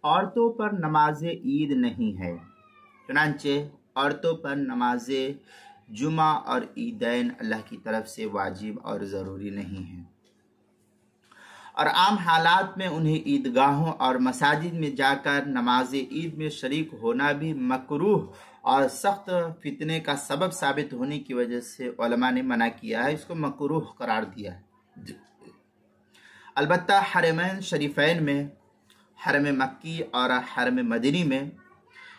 عورتوں پر نماز عید نہیں ہے، چنانچہ عورتوں پر نماز جمعہ اور عیدین اللہ کی طرف سے واجب اور ضروری نہیں ہے، اور عام حالات میں انہیں عیدگاہوں اور مساجد میں جا کر نماز عید میں شریک ہونا بھی مکروہ اور سخت فتنے کا سبب ثابت ہونے کی وجہ سے علماء نے منع کیا ہے، اس کو مکروہ قرار دیا ہے۔ البتہ حرمین شریفین میں، حرم مکی اور حرم مدنی میں،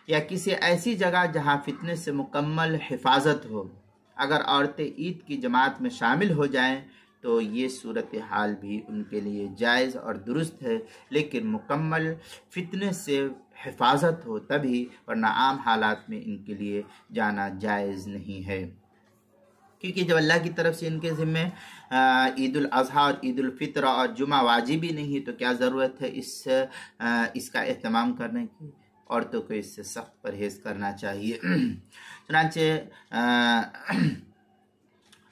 یا کسی ایسی جگہ جہاں فتنے سے مکمل حفاظت ہو، اگر عورتیں عید کی جماعت میں شامل ہو جائیں تو یہ صورتحال بھی ان کے لیے جائز اور درست ہے، لیکن مکمل فتنے سے حفاظت ہو تبھی، ورنہ عام حالات میں ان کے لیے جانا جائز نہیں ہے، کیونکہ جب اللہ کی طرف سے ان کے ذمے عید الاضحیٰ اور عید الفطر اور جمعہ واجب ہی نہیں تو کیا ضرورت ہے اس کا اہتمام کرنے کی؟ عورتوں کو اس سے سخت پرہیز کرنا چاہیے۔ چنانچہ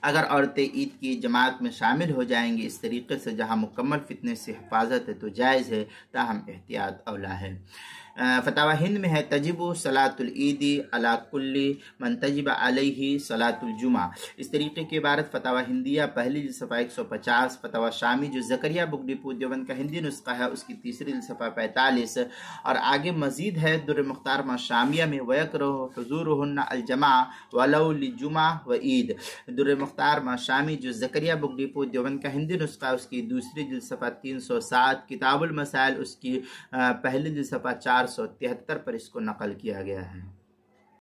اگر عورتیں عید کی جماعت میں شامل ہو جائیں گی اس طریقے سے جہاں مکمل فتنے سے حفاظت ہے تو جائز ہے، تاہم احتیاط اولا ہے۔ فتاوی ہند میں ہے تجب صلاۃ العید علی کل من تجب علیہ صلاۃ الجمعہ، اس طریقے کی عبارت فتاوی ہندیہ پہلی جلد صفحہ 150، فتاوی شامی جو زکریا بک ڈپو دیوبند کا ہندی نسخہ ہے اس کی تیسری جلد صفحہ 45، اور آگے مزید ہے در مختار شامیہ میں ویکرہ حضورہن الجماع ولو لجمعہ و عید، در مختار شامی جو زکریا بک ڈپو دیوبند کا ہندی نسخہ اس کی دوسری جلد صفحہ 307، کتاب المسائل اس کی پہلی جلد صفحہ 473 پر اس کو نقل کیا گیا ہے۔